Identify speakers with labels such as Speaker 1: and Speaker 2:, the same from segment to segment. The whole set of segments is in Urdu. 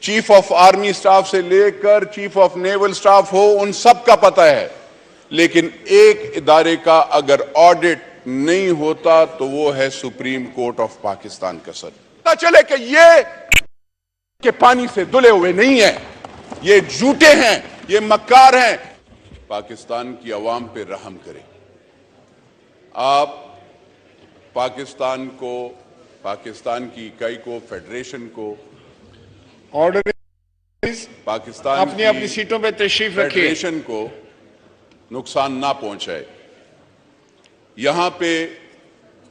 Speaker 1: چیف آف آرمی سٹاف سے لے کر چیف آف نیول سٹاف ہو، ان سب کا پتہ ہے، لیکن ایک ادارے کا اگر آڈٹ نہیں ہوتا تو وہ ہے سپریم کورٹ آف پاکستان کا سر۔ پتہ چلے کہ یہ کہ پانی سے دھلے ہوئے نہیں ہیں، یہ جھوٹے ہیں، یہ مکار ہیں۔ پاکستان کی عوام پہ رحم کریں۔ آپ پاکستان کو، پاکستان کی اکائی کو، فیڈریشن کو،
Speaker 2: آرڈر
Speaker 1: پاکستان
Speaker 2: اپنی سیٹوں پہ تشریف رکھیے،
Speaker 1: فیڈریشن کو نقصان نہ پہنچائے۔ یہاں پہ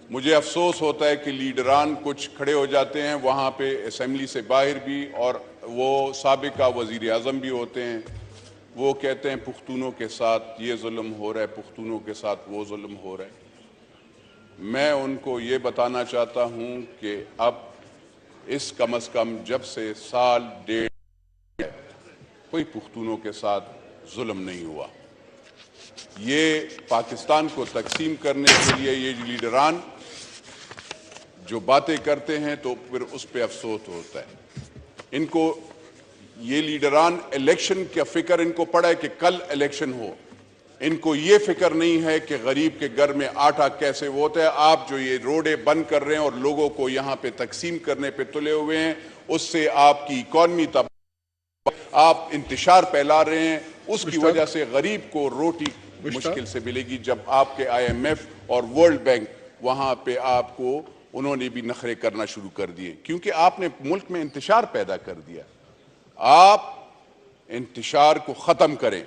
Speaker 1: مجھے افسوس ہوتا ہے کہ لیڈران کچھ کھڑے ہو جاتے ہیں وہاں پہ اسمبلی سے باہر بھی، اور وہ سابقہ وزیر اعظم بھی ہوتے ہیں، وہ کہتے ہیں پختونوں کے ساتھ یہ ظلم ہو رہا ہے، پختونوں کے ساتھ وہ ظلم ہو رہا ہے۔ میں ان کو یہ بتانا چاہتا ہوں کہ اب اس کم از کم جب سے سال ڈیڑھ کوئی پختونوں کے ساتھ ظلم نہیں ہوا۔ یہ پاکستان کو تقسیم کرنے کے لیے یہ لیڈران جو باتیں کرتے ہیں تو پھر اس پہ افسوس ہوتا ہے۔ ان کو یہ لیڈران الیکشن کا فکر ان کو پڑا ہے کہ کل الیکشن ہو، ان کو یہ فکر نہیں ہے کہ غریب کے گھر میں آٹا کیسے ہوتا ہے۔ آپ جو یہ روڈیں بند کر رہے ہیں اور لوگوں کو یہاں پہ تقسیم کرنے پہ تلے ہوئے ہیں، اس سے آپ کی اکانومی آپ انتشار پھیلا رہے ہیں، اس کی وجہ سے غریب کو روٹی مشکل سے ملے گی۔ جب آپ کے آئی ایم ایف اور ورلڈ بینک وہاں پہ آپ کو انہوں نے بھی نخرے کرنا شروع کر دیے، کیونکہ آپ نے ملک میں انتشار پیدا کر دیا۔ آپ انتشار کو ختم کریں،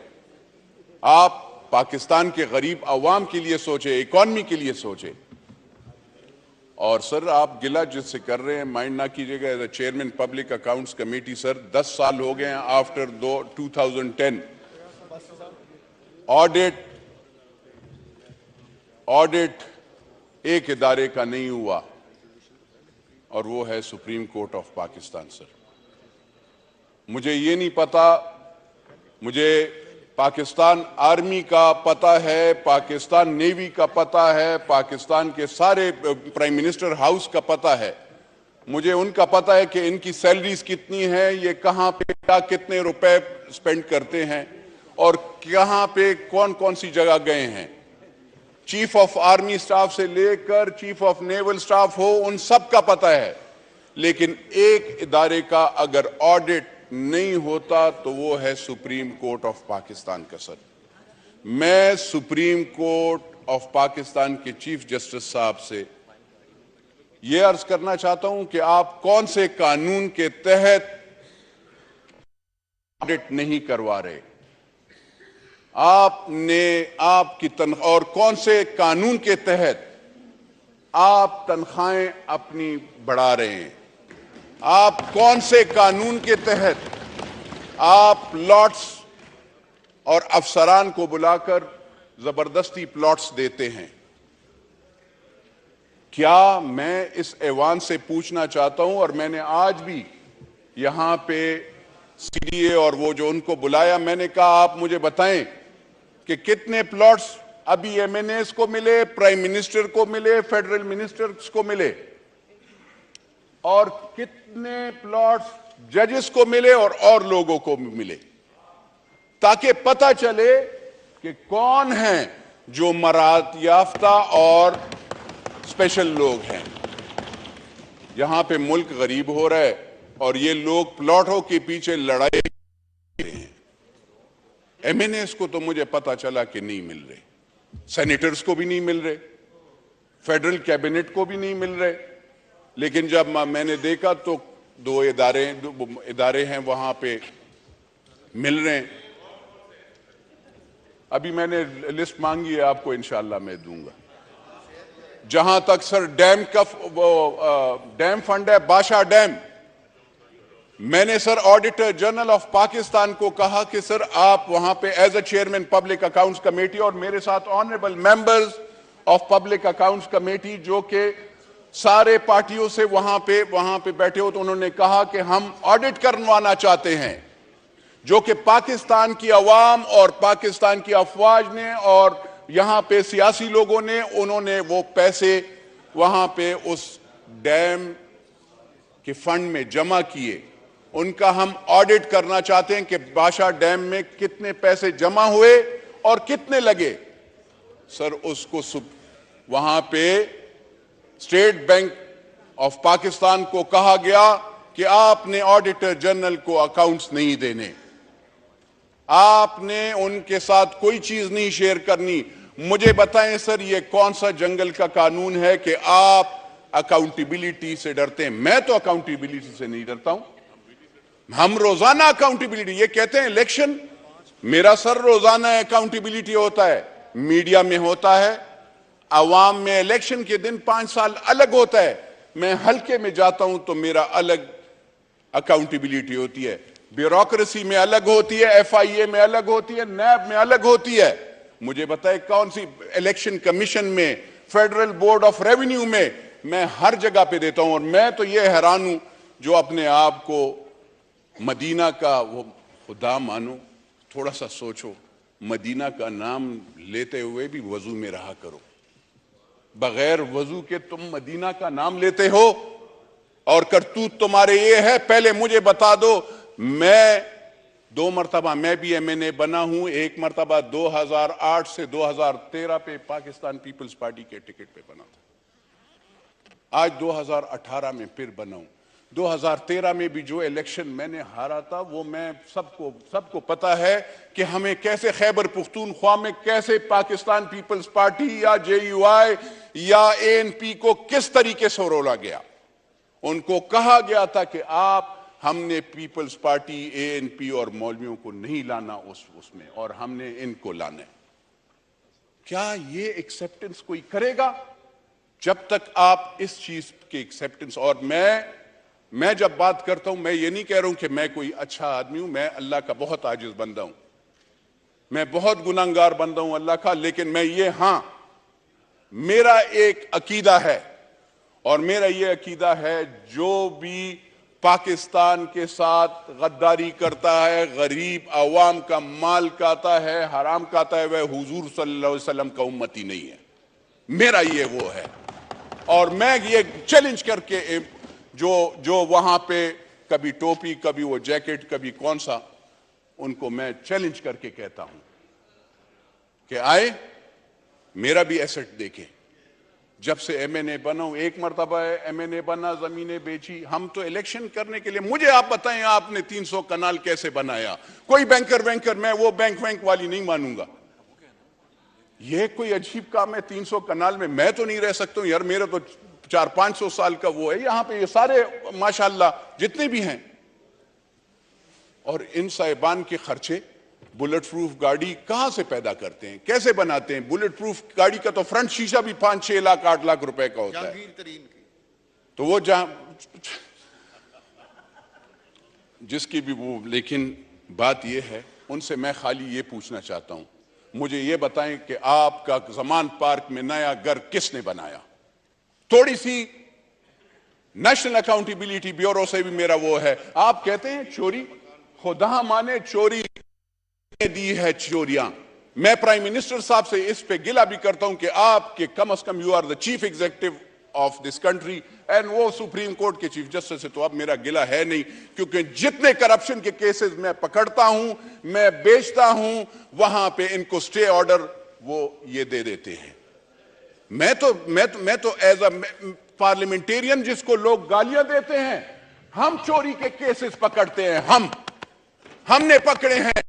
Speaker 1: آپ پاکستان کے غریب عوام کے لیے سوچیں، اکانومی کے لیے سوچیں۔ اور سر آپ گلہ جس سے کر رہے ہیں مائنڈ نہ کیجئے گا، as a chairman public accounts committee sir 10 سال ہو گئے ہیں آفٹر 2010 آڈٹ ایک ادارے کا نہیں ہوا، اور وہ ہے سپریم کورٹ آف پاکستان سر۔ مجھے یہ نہیں پتا، مجھے پاکستان آرمی کا پتہ ہے، پاکستان نیوی کا پتہ ہے، پاکستان کے سارے پرائم منسٹر ہاؤس کا پتہ ہے، مجھے ان کا پتہ ہے کہ ان کی سیلریز کتنی ہیں، یہ کہاں پہ کتنے روپے سپینڈ کرتے ہیں، اور کہاں پہ کون کون سی جگہ گئے ہیں۔ چیف آف آرمی سٹاف سے لے کر چیف آف نیول سٹاف ہو، ان سب کا پتہ ہے، لیکن ایک ادارے کا اگر آڈٹ نہیں ہوتا تو وہ ہے سپریم کورٹ آف پاکستان کا سر۔ میں سپریم کورٹ آف پاکستان کے چیف جسٹس صاحب سے یہ عرض کرنا چاہتا ہوں کہ آپ کون سے قانون کے تحت آڈٹ نہیں کروا رہے، آپ کی تنخواہ، اور کون سے قانون کے تحت آپ تنخواہیں اپنی بڑھا رہے ہیں، آپ کون سے قانون کے تحت آپ پلاٹس اور افسران کو بلا کر زبردستی پلاٹس دیتے ہیں۔ کیا میں اس ایوان سے پوچھنا چاہتا ہوں، اور میں نے آج بھی یہاں پہ سی ڈی اے اور وہ جو ان کو بلایا، میں نے کہا آپ مجھے بتائیں کہ کتنے پلاٹس ابھی ایم این ایز کو ملے، پرائم منسٹر کو ملے، فیڈرل منسٹرز کو ملے، اور کتنے پلاٹس ججز کو ملے اور لوگوں کو ملے، تاکہ پتہ چلے کہ کون ہیں جو مراعات یافتہ اور اسپیشل لوگ ہیں۔ یہاں پہ ملک غریب ہو رہا ہے اور یہ لوگ پلاٹوں کے پیچھے لڑائی رہے ہیں۔ ایم این ایز کو تو مجھے پتا چلا کہ نہیں مل رہے، سینیٹرز کو بھی نہیں مل رہے، فیڈرل کیبنٹ کو بھی نہیں مل رہے، لیکن جب میں نے دیکھا تو دو ادارے ہیں وہاں پہ مل رہے ہیں۔ ابھی میں نے لسٹ مانگی ہے، آپ کو انشاءاللہ میں دوں گا۔ جہاں تک سر ڈیم فنڈ ہے، باشا ڈیم، میں نے سر آڈیٹر جنرل آف پاکستان کو کہا کہ سر آپ وہاں پہ as a chairman public accounts committee, اور میرے ساتھ honourable members of public accounts committee جو کہ سارے پارٹیوں سے وہاں پہ بیٹھے ہو، تو انہوں نے کہا کہ ہم آڈٹ کروانا چاہتے ہیں، جو کہ پاکستان کی عوام اور پاکستان کی افواج نے اور یہاں پہ سیاسی لوگوں نے، انہوں نے وہ پیسے وہاں پہ اس ڈیم کے فنڈ میں جمع کیے، ان کا ہم آڈٹ کرنا چاہتے ہیں کہ باشا ڈیم میں کتنے پیسے جمع ہوئے اور کتنے لگے. سر اس کو وہاں پہ اسٹیٹ بینک آف پاکستان کو کہا گیا کہ آپ نے آڈیٹر جنرل کو اکاؤنٹس نہیں دینے, آپ نے ان کے ساتھ کوئی چیز نہیں شیئر کرنی. مجھے بتائیں سر یہ کون سا جنگل کا قانون ہے کہ آپ اکاؤنٹیبلٹی سے ڈرتے ہیں؟ میں تو اکاؤنٹیبلٹی سے نہیں ڈرتا ہوں. ہم روزانہ اکاؤنٹیبلٹی, یہ کہتے ہیں الیکشن, میرا سر روزانہ اکاؤنٹیبلٹی ہوتا ہے, میڈیا میں ہوتا ہے, عوام میں الیکشن کے دن 5 سال الگ ہوتا ہے. میں حلقے میں جاتا ہوں تو میرا الگ اکاؤنٹیبلٹی ہوتی ہے, بیوروکریسی میں الگ ہوتی ہے, ایف آئی اے میں الگ ہوتی ہے, نیب میں الگ ہوتی ہے. مجھے بتائے کون سی الیکشن کمیشن میں, فیڈرل بورڈ آف ریونیو میں ہر جگہ پہ دیتا ہوں. اور میں تو یہ حیران ہوں جو اپنے آپ کو مدینہ کا وہ خدا مانو. تھوڑا سا سوچو, مدینہ کا نام لیتے ہوئے بھی وضو میں رہا کرو. بغیر وضو کے تم مدینہ کا نام لیتے ہو اور کرتوت تمہارے یہ ہے. پہلے مجھے بتا دو, میں 2 مرتبہ میں بھی ایم این اے بنا ہوں. 1 مرتبہ 2008 سے 2013 پہ پاکستان پیپلز پارٹی کے ٹکٹ پہ بنا تھا. آج 2018 میں پھر بنا ہوں. 2013 میں بھی جو الیکشن میں نے ہارا تھا وہ میں سب کو پتا ہے کہ ہمیں کیسے خیبر پختونخوا میں کیسے پاکستان پیپلز پارٹی یا جے یو آئی یا اے این پی کو کس طریقے سے رولا گیا. ان کو کہا گیا تھا کہ ہم نے پیپلز پارٹی, اے این پی اور مولویوں کو نہیں لانا اس میں, اور ہم نے ان کو لانا ہے. کیا یہ ایکسیپٹنس کوئی کرے گا؟ جب تک آپ اس چیز کے ایکسیپٹنس, اور میں جب بات کرتا ہوں میں یہ نہیں کہہ رہا ہوں کہ میں کوئی اچھا آدمی ہوں, میں اللہ کا بہت عاجز بندہ ہوں, میں بہت گناہگار بندہ ہوں اللہ کا. لیکن میں میرا ایک عقیدہ ہے, اور میرا یہ عقیدہ ہے جو بھی پاکستان کے ساتھ غداری کرتا ہے, غریب عوام کا مال کھاتا ہے, حرام کھاتا ہے, وہ حضور صلی اللہ علیہ وسلم کا امتی نہیں ہے. میرا یہ وہ ہے. اور میں یہ چیلنج کر کے جو وہاں پہ کبھی ٹوپی, کبھی وہ جیکٹ, کبھی کون سا, ان کو میں چیلنج کر کے کہتا ہوں کہ آئے میرا بھی ایسٹ دیکھیں. جب سے ایم این اے بنا ہوں, 1 مرتبہ ایم این اے بنا, زمینیں بیچی. ہم تو الیکشن کرنے کے لیے, مجھے آپ بتائیں آپ نے 300 کنال کیسے بنایا؟ کوئی بینکر میں وہ بینک والی نہیں مانوں گا. یہ کوئی عجیب کام ہے 300 کنال میں تو نہیں رہ سکتا ہوں یار. میرا تو 400-500 سال کا وہ ہے. یہاں پہ یہ سارے ماشاءاللہ جتنے بھی ہیں, اور ان صاحبان کے خرچے بلٹ پروف گاڑی کہاں سے پیدا کرتے ہیں, کیسے بناتے ہیں؟ بلٹ پروف گاڑی کا تو فرنٹ شیشہ بھی 5-6 لاکھ 8 لاکھ روپے کا ہوتا ہے. تو وہ جس کی بھی وہ, لیکن بات یہ ہے, ان سے میں خالی یہ پوچھنا چاہتا ہوں, مجھے یہ بتائیں کہ آپ کا زمان پارک میں نیا گھر کس نے بنایا؟ تھوڑی سی نیشنل اکاؤنٹیبلٹی بیورو سے بھی میرا وہ ہے. آپ کہتے ہیں چوری, خدا مانے چوری دی ہے چوریاں. میں پرائم منسٹر صاحب سے اس پہ گلہ بھی کرتا ہوں کہ آپ کے کم از کم you are the chief executive of this country, and وہ سپریم کورٹ کے چیف جسٹس سے تو اب میرا گلہ ہے نہیں, کیونکہ جتنے کرپشن کے کیسز میں پکڑتا ہوں, میں بیچتا ہوں, وہاں پہ ان کو سٹے آرڈر وہ یہ دے دیتے ہیں. میں تو ایز اے پارلیمنٹیرین جس کو لوگ گالیاں دیتے ہیں, ہم چوری کے کیسز پکڑتے ہیں, ہم نے پکڑے ہیں,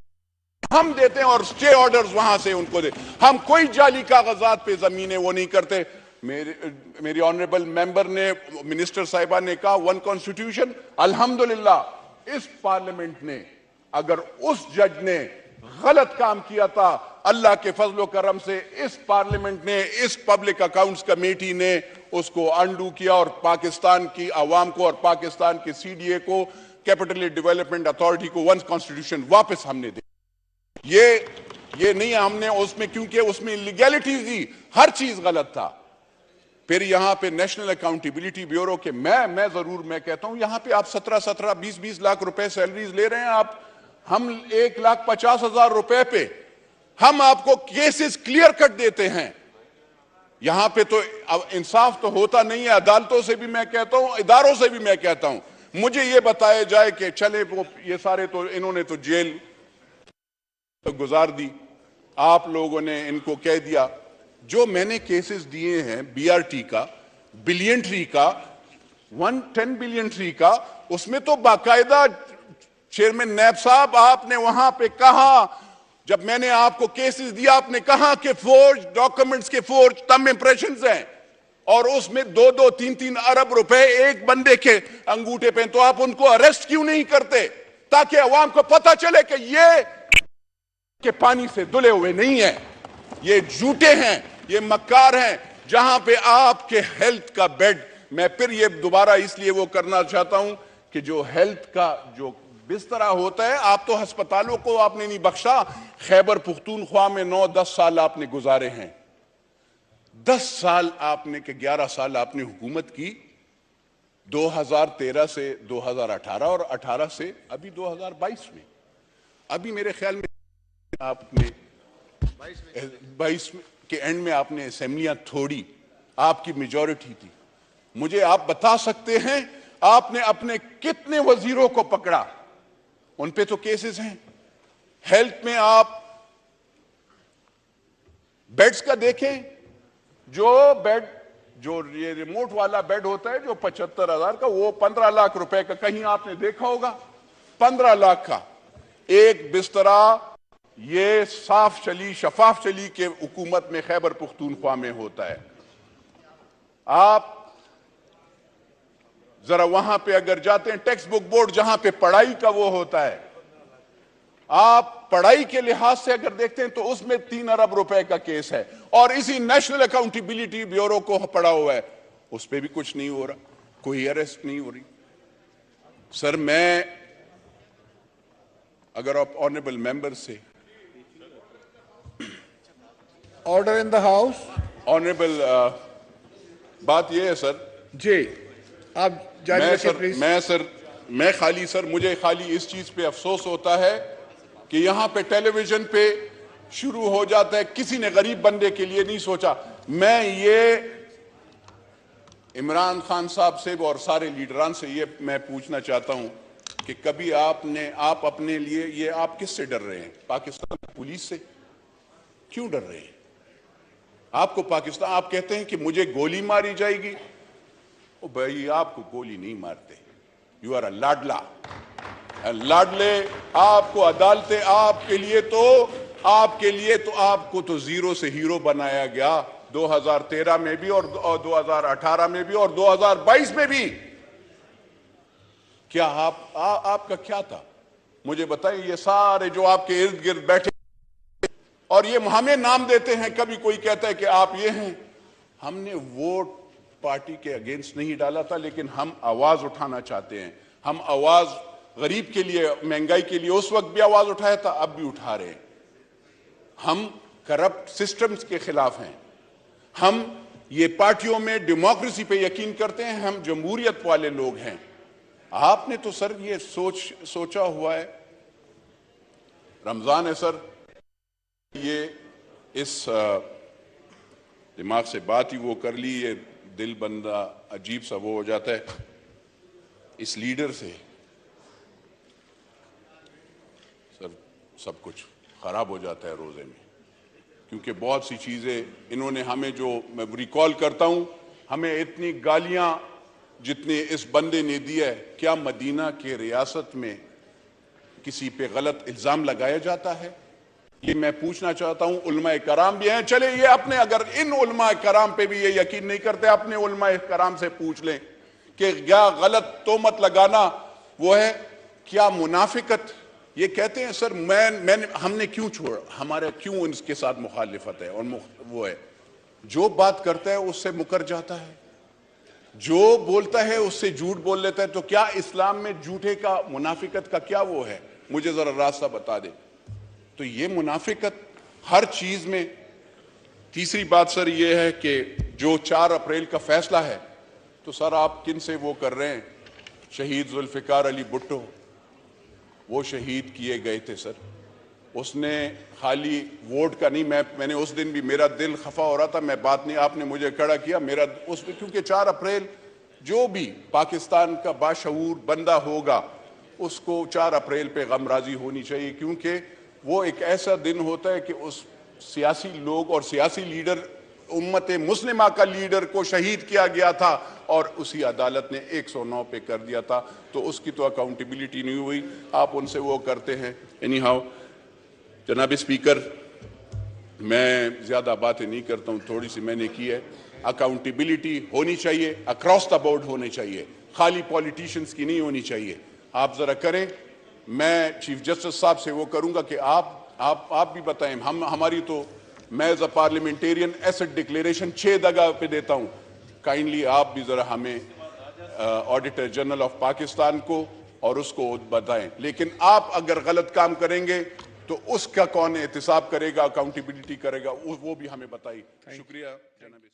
Speaker 1: ہم دیتے ہیں, اور سٹے آرڈرز وہاں سے ان کو دے. ہم کوئی جعلی کاغذات پہ زمینیں وہ نہیں کرتے. میری آنریبل ممبر نے, منسٹر صاحبہ نے کہا 1 کانسٹیٹیوشن. الحمدللہ اس پارلیمنٹ نے, اگر اس جج نے غلط کام کیا تھا, اللہ کے فضل و کرم سے اس پارلیمنٹ نے, اس پبلک اکاؤنٹس کمیٹی نے اس کو انڈو کیا, اور پاکستان کی عوام کو اور پاکستان کے سی ڈی اے کو, کیپٹل ڈیولپمنٹ اتھارٹی کو 1 کانسٹیٹیوشن واپس ہم نے دے. یہ نہیں ہم نے اس میں, کیونکہ اس میں لیگیلٹی تھی, ہر چیز غلط تھا. پھر یہاں پہ نیشنل اکاؤنٹیبلٹی بیورو کے میں کہتا ہوں, یہاں پہ آپ 17-20 لاکھ روپے سیلریز لے رہے ہیں آپ, ہم 1,50,000 روپے پہ ہم آپ کو کیسز کلیئر کٹ دیتے ہیں. یہاں پہ تو انصاف تو ہوتا نہیں ہے. عدالتوں سے بھی میں کہتا ہوں, اداروں سے بھی میں کہتا ہوں, مجھے یہ بتایا جائے کہ چلے وہ یہ سارے تو انہوں نے تو جیل گزار دی، آپ لوگوں نے ان کو کہہ دیا. جو میں نے کیسز دیے ہیں بی آر ٹی کا، بلین ٹری کا، 110 بلین ٹری کا، اس میں تو باقاعدہ چیئرمین نیب صاحب آپ نے وہاں پہ کہا، جب میں نے آپ کو کیسز دیا آپ نے کہا کہ فورج ڈاکومنٹس کے فورج تم امپریشنز ہیں، اور اس میں 2-3 ارب روپے ایک بندے کے انگوٹھے پہ، تو آپ ان کو اریسٹ کیوں نہیں کرتے تاکہ عوام کو پتہ چلے کہ یہ کہ پانی سے دھلے ہوئے نہیں ہیں، یہ جھوٹے ہیں، یہ مکار ہیں. جہاں پہ آپ کے ہیلتھ کا بیڈ، میں پھر یہ دوبارہ اس لیے وہ کرنا چاہتا ہوں کہ جو ہیلتھ کا جو بسترا ہوتا ہے، آپ تو ہسپتالوں کو آپ نے نہیں بخشا. خیبر پختونخوا میں 9-10 سال آپ نے گزارے ہیں، 10 سال آپ نے کہ 11 سال آپ نے حکومت کی، 2013 سے 2018 اور 18 سے ابھی 2022 میں. ابھی میرے خیال میں آپ نے 22 کے اینڈ میں آپ نے اسمبلیاں تھوڑی، آپ کی میجورٹی تھی. مجھے آپ بتا سکتے ہیں آپ نے اپنے کتنے وزیروں کو پکڑا؟ ان پہ تو کیسز ہیں. ہیلتھ میں آپ بیڈز کا دیکھیں، جو بیڈ جو یہ ریموٹ والا بیڈ ہوتا ہے جو 75,000 کا، وہ 15 لاکھ روپے کا، کہیں آپ نے دیکھا ہوگا 15 لاکھ کا ایک بسترا. یہ شفاف چلی کے حکومت میں خیبر پختونخوا میں ہوتا ہے. آپ ذرا وہاں پہ اگر جاتے ہیں، ٹیکسٹ بک بورڈ جہاں پہ پڑھائی کا وہ ہوتا ہے، آپ پڑھائی کے لحاظ سے اگر دیکھتے ہیں تو اس میں 3 ارب روپے کا کیس ہے، اور اسی نیشنل اکاؤنٹیبلٹی بیورو کو پڑا ہوا ہے، اس پہ بھی کچھ نہیں ہو رہا، کوئی اریسٹ نہیں ہو رہی. سر میں اگر آپ آنریبل ممبر سے
Speaker 2: order in the house.
Speaker 1: Honourable بات یہ ہے سر،
Speaker 2: جی آپ جاری رکھیں پلیز.
Speaker 1: مجھے خالی اس چیز پہ افسوس ہوتا ہے کہ یہاں پہ ٹیلی ویژن پہ شروع ہو جاتا ہے، کسی نے غریب بندے کے لیے نہیں سوچا. میں یہ عمران خان صاحب سے اور سارے لیڈران سے یہ میں پوچھنا چاہتا ہوں کہ کبھی آپ اپنے لیے یہ آپ کس سے ڈر رہے ہیں؟ پاکستان پولیس سے کیوں ڈر رہے ہیں؟ آپ کو پاکستان، آپ کہتے ہیں کہ مجھے گولی ماری جائے گی. او بھائی آپ کو گولی نہیں مارتے، یو آر اے لاڈلا. لاڈلے آپ کو عدالتیں آپ کے لیے تو آپ کو تو زیرو سے ہیرو بنایا گیا، 2013 میں بھی اور 2018 میں بھی اور 2022 میں بھی. کیا آپ کا کیا تھا؟ مجھے بتائیں. یہ سارے جو آپ کے ارد گرد بیٹھے اور یہ ہمیں نام دیتے ہیں، کبھی کوئی کہتا ہے کہ آپ یہ ہیں. ہم نے ووٹ پارٹی کے اگینسٹ نہیں ڈالا تھا، لیکن ہم آواز اٹھانا چاہتے ہیں. ہم آواز غریب کے لیے، مہنگائی کے لیے اس وقت بھی آواز اٹھایا تھا، اب بھی اٹھا رہے ہیں. ہم کرپٹ سسٹمز کے خلاف ہیں. ہم یہ پارٹیوں میں ڈیموکریسی پہ یقین کرتے ہیں. ہم جمہوریت والے لوگ ہیں. آپ نے تو سر یہ سوچا ہوا ہے، رمضان ہے سر، یہ اس دماغ سے بات ہی وہ کر لی، یہ دل بندہ عجیب سا وہ ہو جاتا ہے. اس لیڈر سے سر سب کچھ خراب ہو جاتا ہے روزے میں، کیونکہ بہت سی چیزیں انہوں نے ہمیں، جو میں ریکال کرتا ہوں، ہمیں اتنی گالیاں جتنے اس بندے نے دیا ہے. کیا مدینہ کے ریاست میں کسی پہ غلط الزام لگایا جاتا ہے؟ یہ میں پوچھنا چاہتا ہوں. علماء کرام بھی ہیں، چلے یہ اپنے، اگر ان علماء کرام پہ بھی یہ یقین نہیں کرتے، اپنے علماء کرام سے پوچھ لیں کہ کیا غلط تہمت لگانا وہ ہے؟ کیا منافقت؟ یہ کہتے ہیں سر ہم نے کیوں چھوڑا، ہمارا کیوں ان کے ساتھ مخالفت ہے؟ اور وہ ہے جو بات کرتا ہے اس سے مکر جاتا ہے، جو بولتا ہے اس سے جھوٹ بول لیتا ہے. تو کیا اسلام میں جھوٹے کا، منافقت کا کیا وہ ہے؟ مجھے ذرا راستہ بتا دے. تو یہ منافقت ہر چیز میں. تیسری بات سر یہ ہے کہ جو 4 اپریل کا فیصلہ ہے، تو سر آپ کن سے وہ کر رہے ہیں؟ شہید ذوالفقار علی بھٹو وہ شہید کیے گئے تھے سر. اس نے خالی ووٹ کا نہیں، میں نے اس دن بھی میرا دل خفا ہو رہا تھا، میں بات نہیں، آپ نے مجھے کھڑا کیا، میرا اس میں، کیونکہ 4 اپریل جو بھی پاکستان کا باشعور بندہ ہوگا اس کو 4 اپریل پہ غم راضی ہونی چاہیے، کیونکہ وہ ایک ایسا دن ہوتا ہے کہ اس سیاسی لوگ اور سیاسی لیڈر، امت مسلمہ کا لیڈر کو شہید کیا گیا تھا اور اسی عدالت نے 109 پہ کر دیا تھا، تو اس کی تو اکاؤنٹیبلٹی نہیں ہوئی، آپ ان سے وہ کرتے ہیں۔ اینی ہاؤ جناب اسپیکر، میں زیادہ باتیں نہیں کرتا ہوں، تھوڑی سی میں نے کی ہے۔ اکاؤنٹیبلٹی ہونی چاہیے، اکراس دا بورڈ ہونے چاہیے، خالی پولیٹیشنز کی نہیں ہونی چاہیے۔ آپ ذرا کریں، میں چیف جسٹس صاحب سے وہ کروں گا کہ آپ بھی بتائیں، ہماری تو میں as a parliamentarian asset declaration 6 جگہ پہ دیتا ہوں، کائنڈلی آپ بھی ذرا ہمیں آڈیٹر جنرل آف پاکستان کو اور اس کو بتائیں۔ لیکن آپ اگر غلط کام کریں گے تو اس کا کون احتساب کرے گا، اکاؤنٹیبلٹی کرے گا، وہ بھی ہمیں بتائیں۔ شکریہ جناب۔